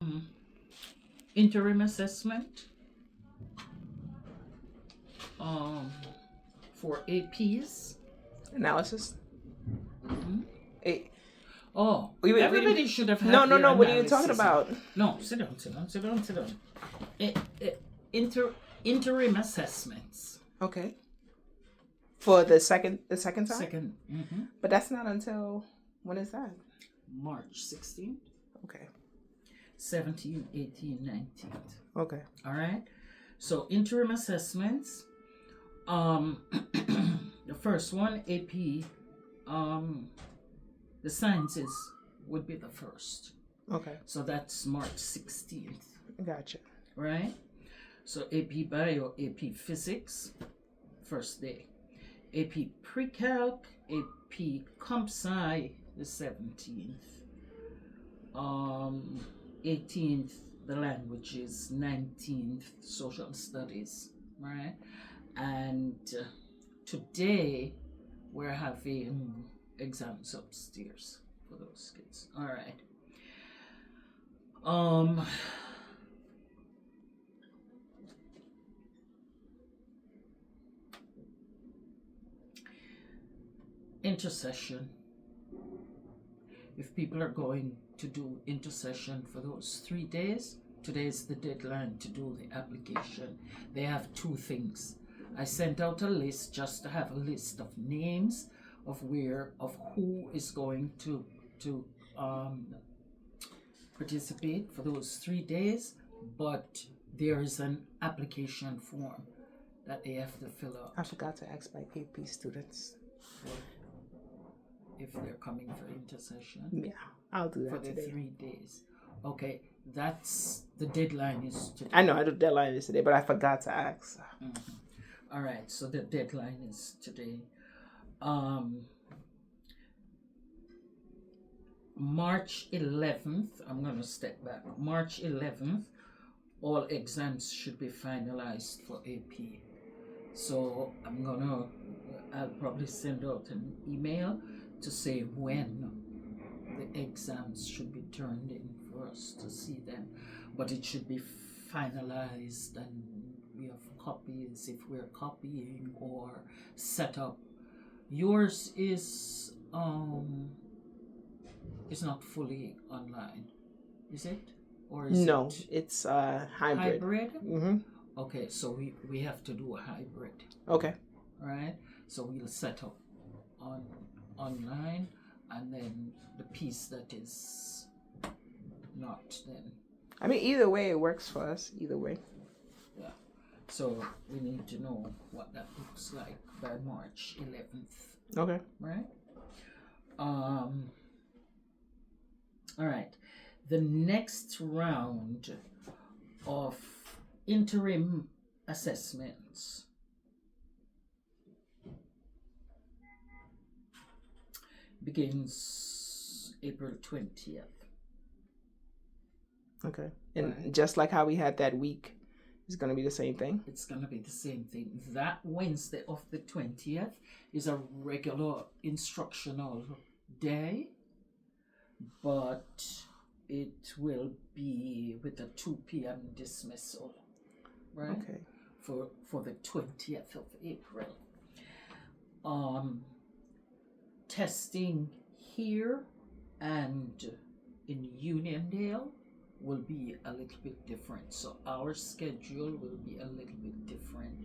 Mm. Interim assessment um, for APs. Analysis. Mhm. Eh, Oh, wait. everybody should have No, had no, their no. What are you talking analysis. about? No, sit down, sit down, sit down, sit down. I- I- inter, interim assessments. Okay. For the second time. 2nd, But that's not until when is that? March 16th, Okay. 17th, 18th, 19th. Okay. All right. So interim assessments. The first one, AP, um, the sciences would be the first. Okay. So that's March 16th, Gotcha. right? So AP Bio, AP Physics, first day. AP Pre-Calc, AP Comp Sci, the 17th. 18th, the languages, 19th, social studies, right? And today, we're having exams upstairs for those kids. All right. Um, intercession. If people are going to do intercession for those 3 days, today is the deadline to do the application. They have two things. I sent out a list just to have a list of names of who is going to um, participate for those 3 days, but there is an application form that they have to fill I out forgot to ask my AP students. for if they're coming for intercession Yeah, I'll do for that the today. 3 days. Okay, that's the deadline is today. I know I do deadline is today, but I forgot to ask. All right, so the deadline is today. Um, March 11th, I'm going to step back. March 11th, all exams should be finalized for AP. So I'll probably send out an email to say when the exams should be turned in for us to see them. But it should be finalized and we have copies if we're copying or set up. Yours is not fully online, is it? Or is No, it it's hybrid. hybrid? Mm-hmm. Okay, so we have to do a hybrid, Okay. right? So we'll set up on online and then the piece that is not then. I mean, either way, it works for us. Either way. Yeah. So we need to know what that looks like by March 11th, Okay. right? All right. The next round of interim assessments begins April 20th. Okay. And Right. just like how we had that week, it's gonna be the same thing. It's going to be the same thing. That Wednesday of the 20th is a regular instructional day, but it will be with a 2 p.m. dismissal, right? Okay. For the 20th of April. Testing here and in Uniondale will be a little bit different. So our schedule will be a little bit different.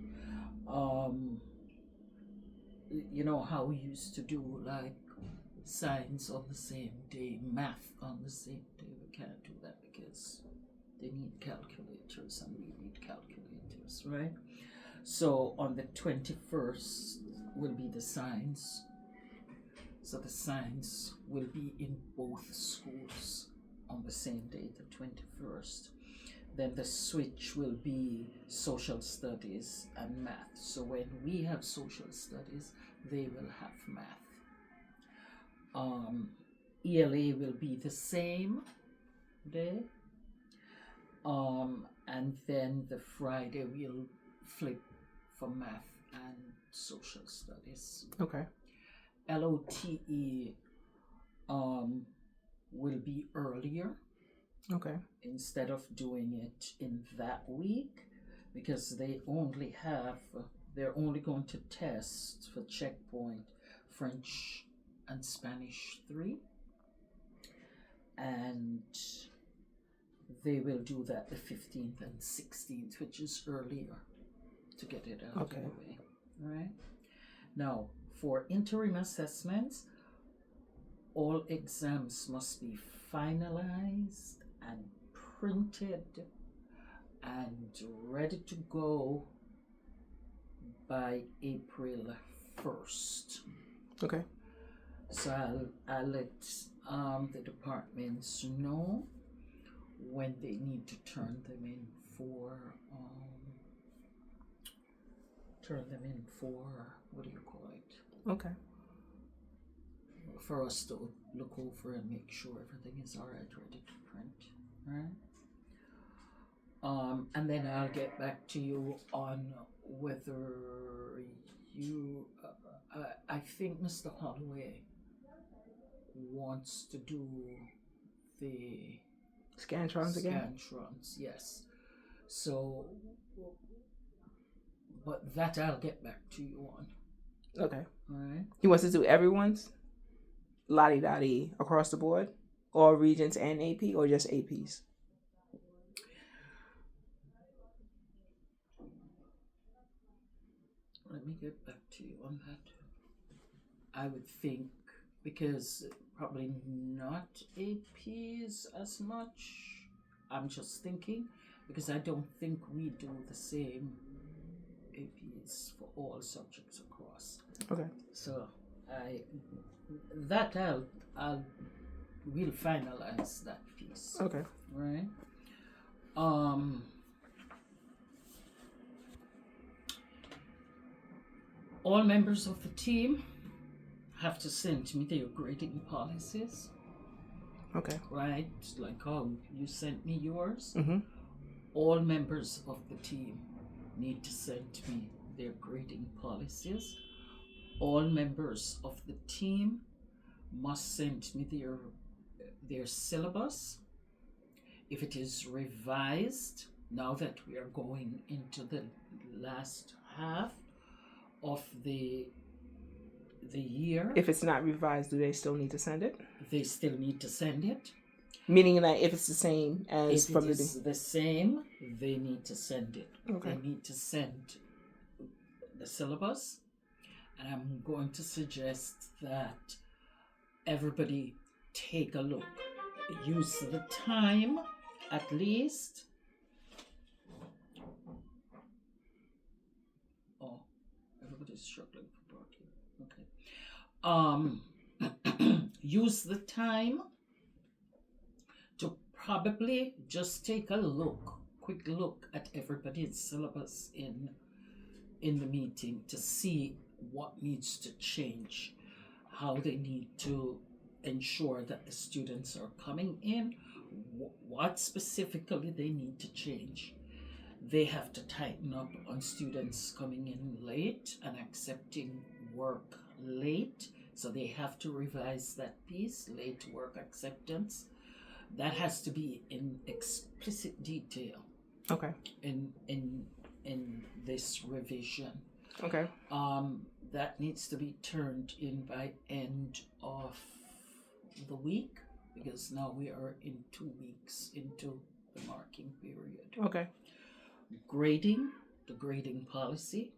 You know how we used to do like science on the same day, math on the same day. We can't do that because they need calculators and we need calculators, right? So on the 21st will be the science. So the science will be in both schools on the same day, the 21st. Then the switch will be social studies and math. So when we have social studies, they will have math. ELA will be the same day. And then the Friday we'll flip for math and social studies. Okay. LOTE will be earlier Okay. instead of doing it in that week, because they're only going to test for checkpoint French and Spanish 3, and they will do that the 15th and 16th, which is earlier, to get it out Okay. of the way. All right. Now, for interim assessments, all exams must be finalized and printed and ready to go by April 1st. Okay. So I'll let the departments know when they need to turn them in for what do you call it? Okay. For us to look over and make sure everything is all right, ready to print, right? And then I'll get back to you on whether you. I think Mr. Holloway wants to do the Scantrons again. Scantrons, yes. So, but that I'll get back to you on. Okay. All right. He wants to do everyone's lottie dottie across the board, all regions and AP, or just APs? Let me get back to you on that. I would think, because probably not APs as much. I'm just thinking, because I don't think we do the same APs for all subjects across. Okay. So we'll finalize that piece. Okay. Right. All members of the team have to send me their grading policies. Okay. Right, like how you sent me yours. Mm-hmm. All members of the team need to send me their grading policies. All members of the team must send me their syllabus. If it is revised, now that we are going into the last half of the year, If it's not revised, do they still need to send it? they still need to send it. Meaning that if it's the same as If from it is the same, they need to send it. Okay. They need to send the syllabus. And I'm going to suggest that everybody take a look. Use the time at least. Oh, everybody's struggling for parking. Okay. Use the time to probably just take a quick look at everybody's syllabus in the meeting to see what needs to change, how they need to ensure that the students are coming in, what specifically they need to change. They have to tighten up on students coming in late and accepting work late, so they have to revise that piece, late work acceptance. That has to be in explicit detail. Okay. In this revision. Okay. That needs to be turned in by end of the week, because now we are in 2 weeks into the marking period. Okay. Grading, the grading policy,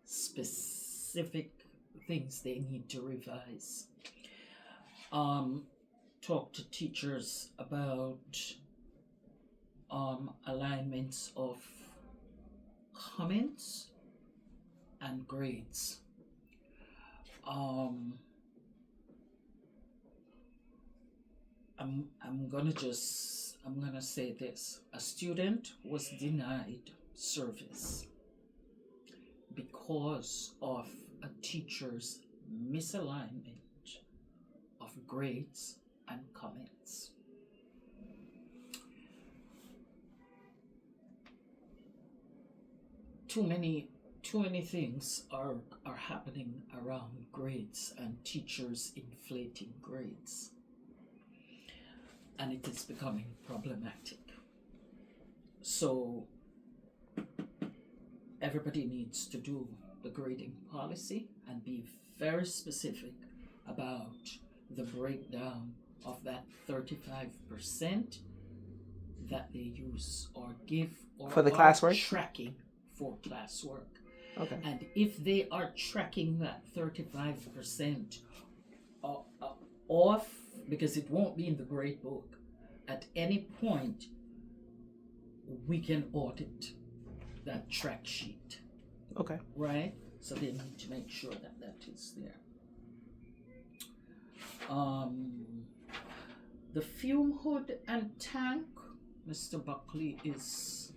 specific things they need to revise. Talk to teachers about alignments of comments and grades. I'm gonna say this. A student was denied service because of a teacher's misalignment of grades and comments. Too many things are happening around grades and teachers inflating grades. and it is becoming problematic. So everybody needs to do the grading policy and be very specific about the breakdown of that 35% that they use or give or For the are classwork? tracking for classwork. Okay. And if they are tracking that 35% off, because it won't be in the grade book, at any point we can audit that track sheet, Okay. right? So they need to make sure that that is there. The fume hood and tank, Mr. Buckley is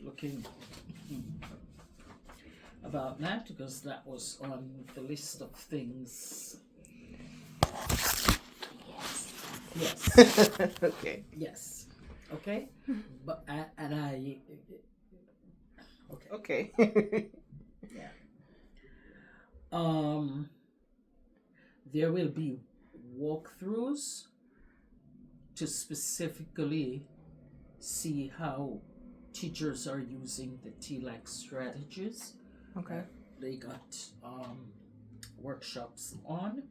looking about that because that was on the list of things. Yes. Okay. Yes. Okay. But and I. Okay. Okay. Yeah. There will be walkthroughs to specifically see how teachers are using the TLAC strategies. Okay. They got workshops on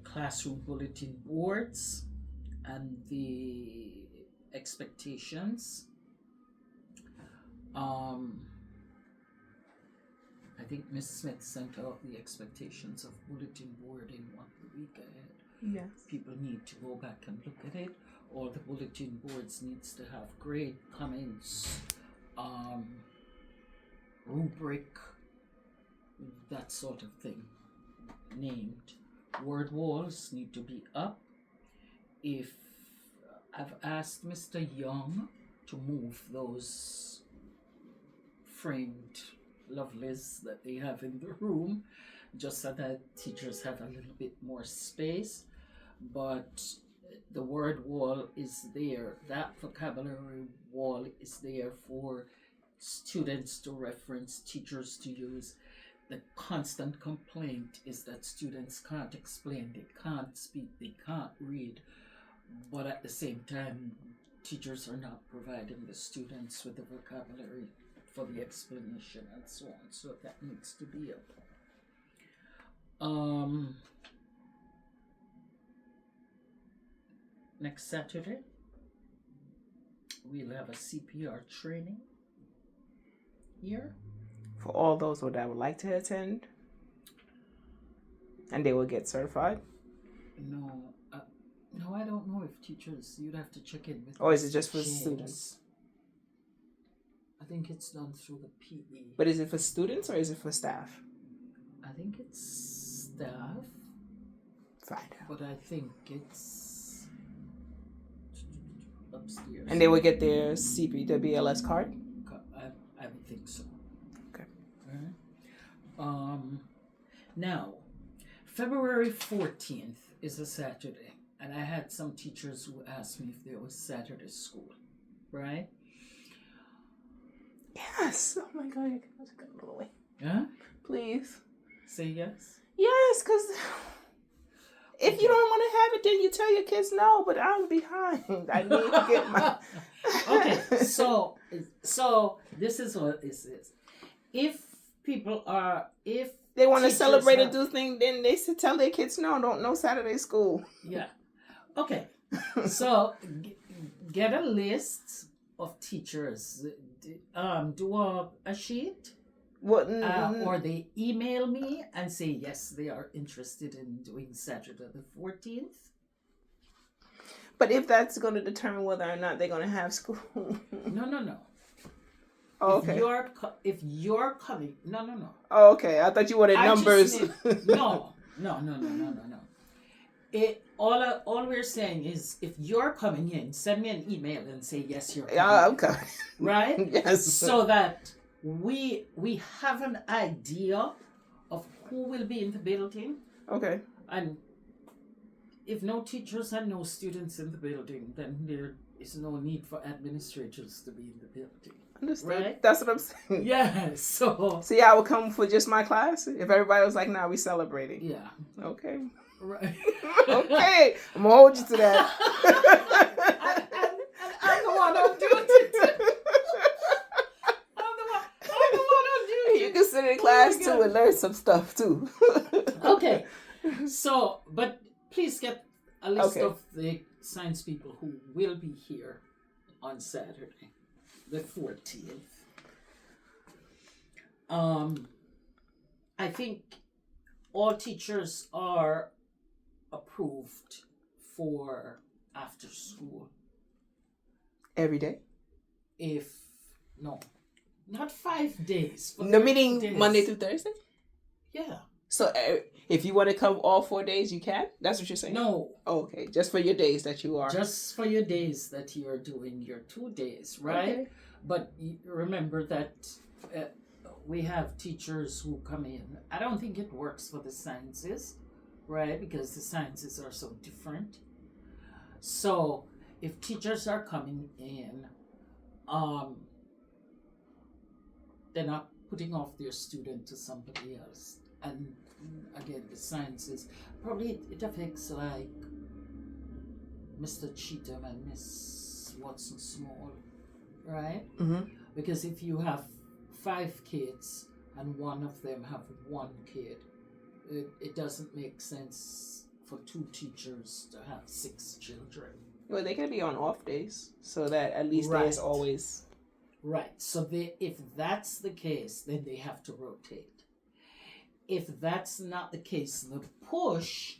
classroom bulletin boards and the expectations. I think Miss Smith sent out the expectations of bulletin board in the week ahead. Yes. People need to go back and look at it. All the bulletin boards needs to have grade comments, rubric, that sort of thing named. Word walls need to be up. If I've asked Mr. Young to move those framed lovelies that they have in the room, just so that teachers have a little bit more space. But the word wall is there. That vocabulary wall is there for students to reference, teachers to use. The constant complaint is that students can't explain, they can't speak, they can't read, but at the same time, teachers are not providing the students with the vocabulary for the explanation and so on. So that needs to be up. Next Saturday, we'll have a CPR training here. For all those that would like to attend, and they will get certified. No, I don't know if teachers. You'd have to check in with. Or is it just for James. students? I think it's done through the PE. But is it for students or is it for staff? I think it's staff, Find out. but I think it's upstairs. And they will get their CP, their BLS card? I would think so. Okay. Now, February 14th is a Saturday, and I had some teachers who asked me if there was Saturday school, right? Yes. Oh my God. Let's go a little way. Huh? Please. Say yes? Yes, because if Okay. you don't want to have it, then you tell your kids no, but I'm behind. I need to get my... Okay, so this is what this is. If they want to teachers celebrate have- and do things, then they should tell their kids no Saturday school. Yeah. Okay. So get a list of teachers. Do a sheet, What? or they email me and say yes, they are interested in doing Saturday the 14th. But if that's going to determine whether or not they're going to have school. No. Oh, If okay. you're coming, no. Oh, okay. I thought you wanted I numbers. just need- no. All we're saying is if you're coming in, send me an email and say yes, you're coming. Yeah, okay. Right? Yes. So that we have an idea of who will be in the building, Okay. and if no teachers and no students in the building, then there is no need for administrators to be in the building. Understood. Right? That's what I'm saying. Yeah, so So yeah, I would come for just my class if everybody was like, "Nah, we celebrating." yeah. Okay. Right. Okay, I'm gonna hold you to that. I'm the one on duty. I'm the one on duty. You can sit in class my too God. and learn some stuff too. Okay. So, but please get a list Okay. of the science people who will be here on Saturday, the 14th. I think all teachers are approved for after school. Every day. If no, not 5 days. For No, 30 meaning days. Monday through Thursday. Yeah. So if you want to come all 4 days, you can. That's what you're saying. No, Oh, okay, just for your days that you are. just for your days that you're doing your 2 days, right? Okay. But remember that we have teachers who come in. I don't think it works for the sciences, right? Because the sciences are so different. So if teachers are coming in, they're not putting off their student to somebody else. And again, the sciences, probably it affects like Mr. Cheatham and Miss Watson Small, right? Mm-hmm. Because if you have 5 kids and one of them have 1 kid, it doesn't make sense for 2 teachers to have 6 children. Well, they can be on off days, so that at least Right. there's always. Right. So if that's the case, then they have to rotate. If that's not the case, the push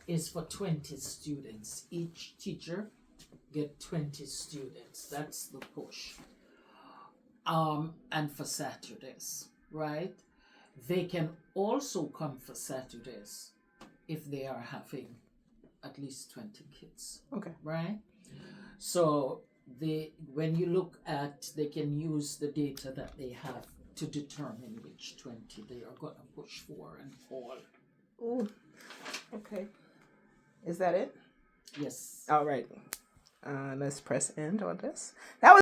is for 20 students. Each teacher get 20 students. That's the push. And for Saturdays, right? They can also come for Saturdays if they are having at least 20 kids. Okay. Right? So when you look at, they can use the data that they have to determine which 20 they are going to push for and all. Ooh. Okay. Is that it? Yes. All right. Let's press end on this. That was